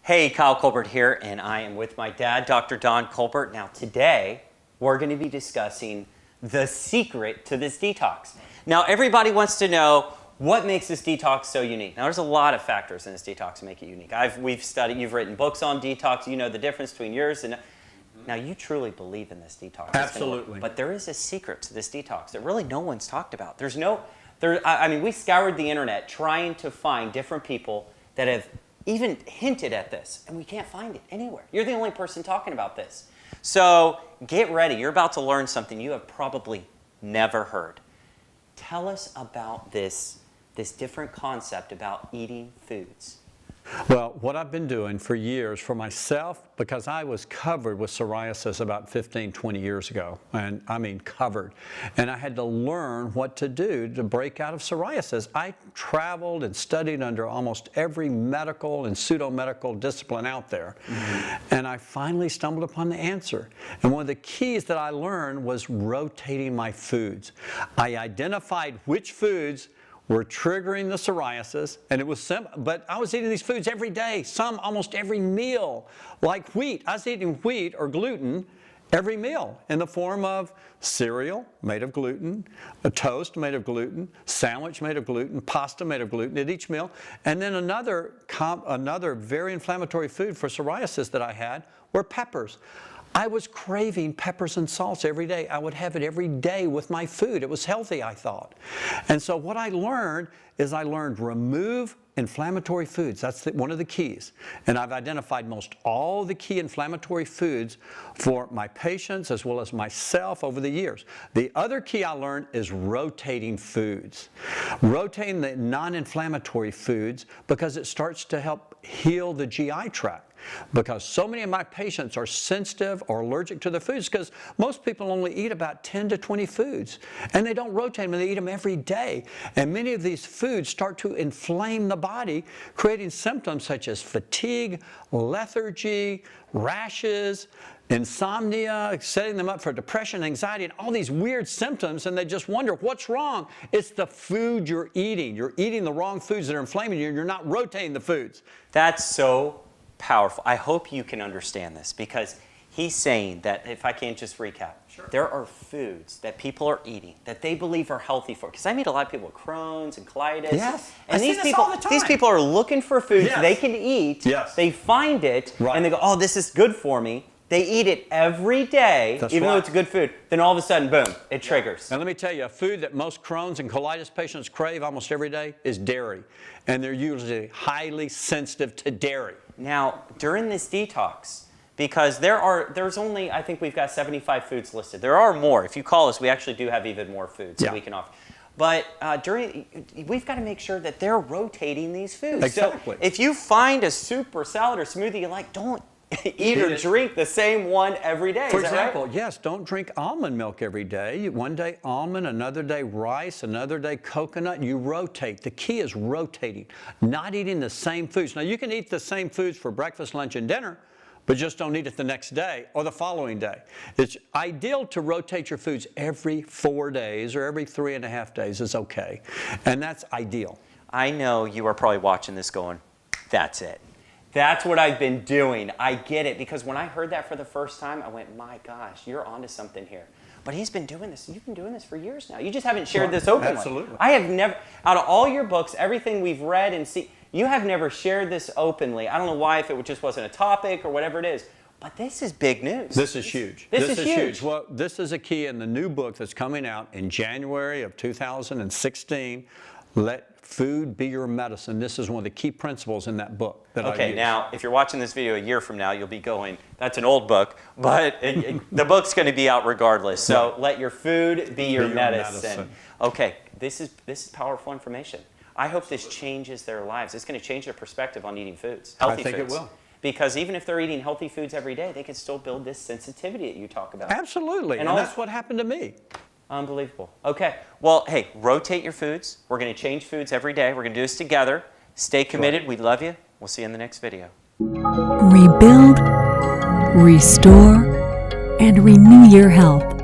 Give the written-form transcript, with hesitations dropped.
Hey, Kyle Colbert here, and I am with my dad, Dr. Don Colbert. Now today, we're going to be discussing the secret to this detox. Now everybody wants to know what makes this detox so unique. Now there's a lot of factors in this detox that make it unique. We've studied, you've written books on detox, you know the difference between yours and... Now you truly believe in this detox. Absolutely. But there is a secret to this detox that really no one's talked about. I mean, we scoured the internet trying to find different people that have even hinted at this, and we can't find it anywhere. You're the only person talking about this. So get ready. You're about to learn something you have probably never heard. Tell us about this different concept about eating foods. Well, what I've been doing for years for myself, because I was covered with psoriasis about 15, 20 years ago, and I mean covered, and I had to learn what to do to break out of psoriasis. I traveled and studied under almost every medical and pseudo-medical discipline out there, and I finally stumbled upon the answer. And one of the keys that I learned was rotating my foods. I identified which foods were triggering the psoriasis, and it was simple, but I was eating these foods every day, some almost every meal, like wheat. I was eating wheat or gluten every meal in the form of cereal made of gluten, a toast made of gluten, sandwich made of gluten, pasta made of gluten at each meal, and then another very inflammatory food for psoriasis that I had were peppers. I was craving peppers and salts every day. I would have it every day with my food. It was healthy, I thought. And so what I learned is remove inflammatory foods. That's one of the keys. And I've identified most all the key inflammatory foods for my patients as well as myself over the years. The other key I learned is rotating foods. Rotating the non-inflammatory foods because it starts to help heal the GI tract. Because so many of my patients are sensitive or allergic to the foods, because most people only eat about 10 to 20 foods, and they don't rotate them, and they eat them every day. And many of these foods start to inflame the body, creating symptoms such as fatigue, lethargy, rashes, insomnia, setting them up for depression, anxiety, and all these weird symptoms, and they just wonder, what's wrong? It's the food you're eating. You're eating the wrong foods that are inflaming you, and you're not rotating the foods. That's so powerful. I hope you can understand this, because he's saying that, if I can just recap, there are foods that people are eating that they believe are healthy for. Because I meet a lot of people with Crohn's and colitis. Yes, and I see this all the time. These people are looking for foods Yes. they can eat. Yes. They find it, Right. and they go, oh, this is good for me. They eat it every day, That's even right. though it's good food. Then all of a sudden, boom, it triggers. And let me tell you, a food that most Crohn's and colitis patients crave almost every day is dairy. And they're usually highly sensitive to dairy. Now, during this detox, because there's only, I think we've got 75 foods listed. There are more. If you call us, we actually do have even more foods that we can offer. But we've got to make sure that they're rotating these foods. Exactly. So if you find a soup or salad or smoothie you like, don't eat or drink the same one every day. For Is that example, right? yes, don't drink almond milk every day. One day almond, another day rice, another day coconut. You rotate. The key is rotating, not eating the same foods. Now, you can eat the same foods for breakfast, lunch, and dinner, but just don't eat it the next day or the following day. It's ideal to rotate your foods every 4 days or every 3.5 days is okay. And that's ideal. I know you are probably watching this going, that's it. That's what I've been doing. I get it, because when I heard that for the first time, I went, my gosh, you're onto something here. But he's been doing this. You've been doing this for years now. You just haven't shared this openly. Absolutely. I have never, out of all your books, everything we've read and seen, you have never shared this openly. I don't know why, if it just wasn't a topic or whatever it is. But this is big news. This is huge. This is huge. Well, this is a key in the new book that's coming out in January of 2016. Let food be your medicine. This is one of the key principles in that book that I use. Okay, now, if you're watching this video a year from now, you'll be going, that's an old book, but the book's going to be out regardless. So let your food be your medicine. Okay, this is powerful information. I hope this changes their lives. It's going to change their perspective on eating foods, healthy foods. I think it will. Because even if they're eating healthy foods every day, they can still build this sensitivity that you talk about. Absolutely, and that's what happened to me. Unbelievable. Okay, well, hey, rotate your foods. We're going to change foods every day. We're going to do this together. Stay committed. We love you. We'll see you in the next video. Rebuild, restore, and renew your health.